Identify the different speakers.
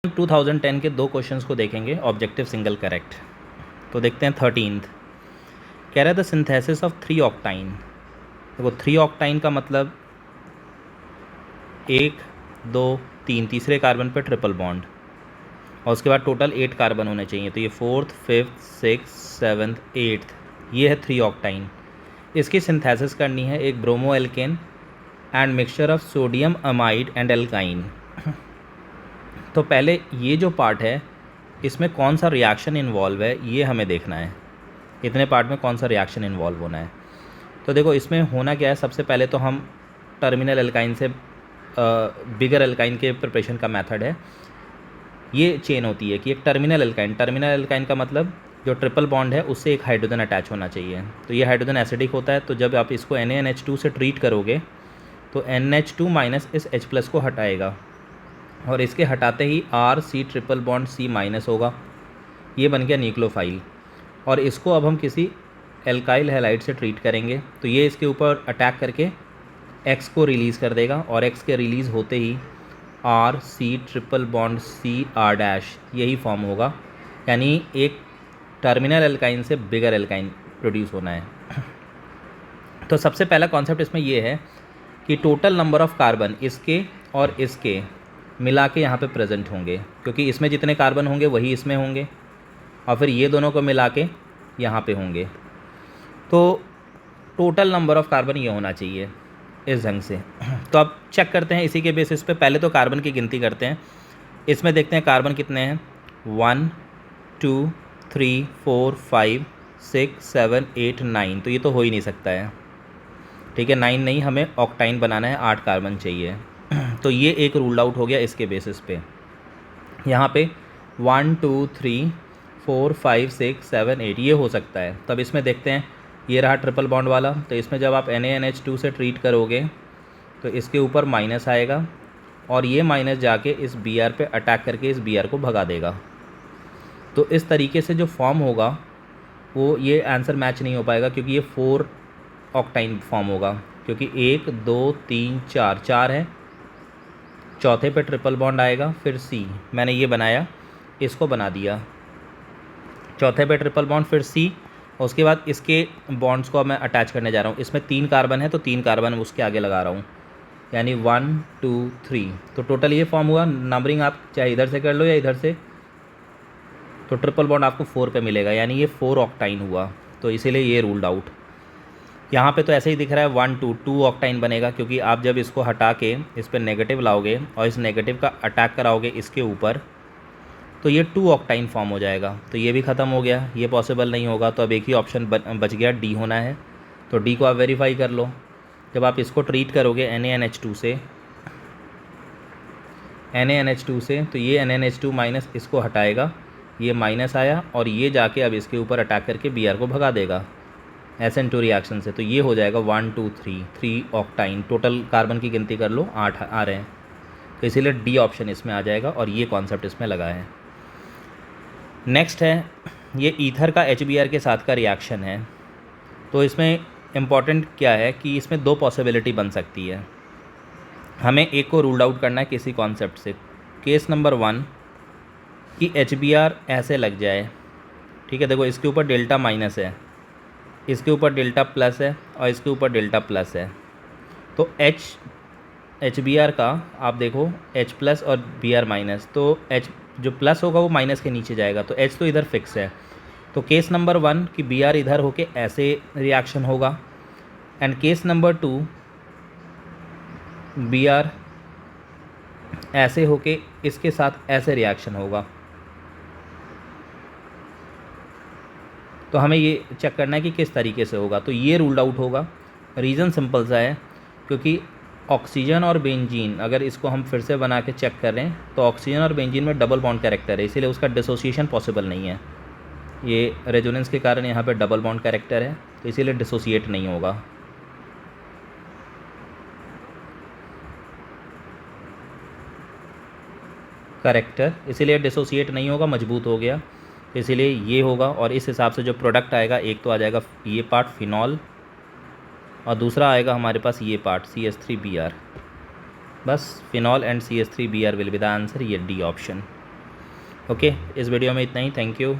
Speaker 1: 2010 के 2 क्वेश्चंस को देखेंगे, ऑब्जेक्टिव सिंगल करेक्ट। तो देखते हैं 13th। कह रहा है द सिंथेसिस ऑफ 3 ऑक्टाइन। देखो 3 ऑक्टाइन का मतलब 1 2 3 तीसरे कार्बन पे ट्रिपल बॉन्ड और उसके बाद टोटल 8 कार्बन होने चाहिए। तो ये 4th 5th 6th 7th 8th, ये है 3 ऑक्टाइन। इसकी सिंथेसिस करनी है एक bromo alkene and mixture of sodium amide and alkyne. तो पहले ये जो पार्ट है इसमें कौन सा रिएक्शन इन्वॉल्व है ये हमें देखना है। इतने पार्ट में कौन सा रिएक्शन इन्वॉल्व होना है। तो देखो इसमें होना क्या है, सबसे पहले तो हम टर्मिनल एल्काइन से बिगर एल्काइन के प्रिपरेशन का मेथड है। ये चेन होती है कि एक टर्मिनल एल्काइन का मतलब जो ट्रिपल बॉन्ड है उससे एक हाइड्रोजन अटैच होना चाहिए। तो ये हाइड्रोजन एसिडिक होता है, तो जब आप इसको NaNH2 से ट्रीट करोगे तो NH2 माइनस इस H+ को हटाएगा और इसके हटाते ही RC triple bond C minus होगा। ये बन गया न्यूक्लियोफाइल। और इसको अब हम किसी एल्काइल हैलाइड से ट्रीट करेंगे तो ये इसके ऊपर अटैक करके X को रिलीज़ कर देगा और X के रिलीज़ होते ही RC ट्रिपल बॉन्ड CR' यही फॉर्म होगा। यानी एक टर्मिनल एल्काइन से बिगर एल्काइन प्रोड्यूस होना है। तो सबसे पहला कॉन्सेप्ट इसमें ये है कि टोटल नंबर ऑफ़ कार्बन इसके और इसके मिला के यहाँ पर प्रेजेंट होंगे, क्योंकि इसमें जितने कार्बन होंगे वही इसमें होंगे और फिर ये दोनों को मिला के यहाँ पे होंगे। तो टोटल नंबर ऑफ़ कार्बन ये होना चाहिए इस ढंग से। तो अब चेक करते हैं इसी के बेसिस पे। पहले तो कार्बन की गिनती करते हैं। इसमें देखते हैं कार्बन कितने हैं। 1 2 3 4 5 6 7 8 9। तो ये तो हो ही नहीं सकता है, ठीक है। 9 नहीं, हमें ऑक्टाइन बनाना है, 8 कार्बन चाहिए। तो ये एक रूल्ड आउट हो गया इसके बेसिस पे। यहाँ पे 1 2 3 4 5 6 7 8 ये हो सकता है। तब इसमें देखते हैं, ये रहा ट्रिपल बॉन्ड वाला। तो इसमें जब आप NaNH2 से ट्रीट करोगे तो इसके ऊपर माइनस आएगा और ये माइनस जाके इस Br पे अटैक करके इस Br को भगा देगा। तो इस तरीके से जो फॉर्म होगा वो ये आंसर मैच नहीं हो पाएगा, क्योंकि ये 4 ऑक्टाइन फॉर्म होगा, क्योंकि 1 2 3 4 है। चौथे पे ट्रिपल बॉन्ड आएगा, फिर C मैंने ये बनाया, इसको बना दिया। चौथे पे ट्रिपल बॉन्ड, फिर C, और उसके बाद इसके बॉन्ड्स को अब मैं अटैच करने जा रहा हूँ। इसमें 3 कार्बन है तो 3 कार्बन उसके आगे लगा रहा हूँ, यानी 1 2 3। तो टोटल ये फॉर्म हुआ। नंबरिंग आप चाहे इधर से कर लो या इधर से, तो ट्रिपल बॉन्ड आपको 4 पे मिलेगा, यानी ये 4 ऑक्टाइन हुआ। तो इसीलिए ये रूल्ड आउट। यहाँ पे तो ऐसे ही दिख रहा है 1 2 ऑक्टाइन बनेगा, क्योंकि आप जब इसको हटा के इस पर नेगेटिव लाओगे और इस नेगेटिव का अटैक कराओगे इसके ऊपर, तो ये 2 ऑक्टाइन फॉर्म हो जाएगा। तो ये भी ख़त्म हो गया, ये पॉसिबल नहीं होगा। तो अब एक ही ऑप्शन बच गया, D होना है। तो D को आप वेरीफाई कर लो। जब आप इसको ट्रीट करोगे NaNH2 से, तो ये NaNH2 माइनस इसको हटाएगा, ये माइनस आया और ये जाके अब इसके ऊपर अटैक करके Br को भगा देगा SN2 रिएक्शन से। तो ये हो जाएगा 1 2 3 ऑक्टाइन। टोटल कार्बन की गिनती कर लो, 8 आ रहे हैं। तो इसीलिए D ऑप्शन इसमें आ जाएगा और ये कॉन्सेप्ट इसमें लगा है। नेक्स्ट है, ये ईथर का HBr के साथ का रिएक्शन है। तो इसमें इम्पॉर्टेंट क्या है कि इसमें 2 पॉसिबिलिटी बन सकती है। हमें एक को रूल्ड आउट करना है किसी कॉन्सेप्ट से। केस नंबर 1 कि HBr ऐसे लग जाए, ठीक है। देखो इसके ऊपर डेल्टा माइनस है, इसके ऊपर डेल्टा प्लस है और इसके ऊपर डेल्टा प्लस है। तो HBr का आप देखो H+ और Br माइनस, तो H जो प्लस होगा वो माइनस के नीचे जाएगा, तो H तो इधर फिक्स है। तो केस नंबर 1 कि Br इधर होके ऐसे रिएक्शन होगा, एंड केस नंबर 2 Br ऐसे होके इसके साथ ऐसे रिएक्शन होगा। तो हमें ये चेक करना है कि किस तरीके से होगा। तो ये रूल्ड आउट होगा। रीज़न सिंपल सा है, क्योंकि ऑक्सीजन और बेंजीन, अगर इसको हम फिर से बना के चेक करें तो ऑक्सीजन और बेंजीन में डबल बॉन्ड कैरेक्टर है, इसीलिए उसका डिसोसिएशन पॉसिबल नहीं है। ये रेजोनेंस के कारण यहाँ पे डबल बॉन्ड कैरेक्टर है, तो इसीलिए डिसोसिएट नहीं होगा। कैरेक्टर इसीलिए डिसोसिएट नहीं होगा, मजबूत हो गया, इसीलिए ये होगा। और इस हिसाब से जो प्रोडक्ट आएगा, एक तो आ जाएगा ये पार्ट फिनॉल और दूसरा आएगा हमारे पास ये पार्ट CH3Br। बस phenol and CH3Br will be the answer, ये D ऑप्शन। ओके, इस वीडियो में इतना ही। Thank you.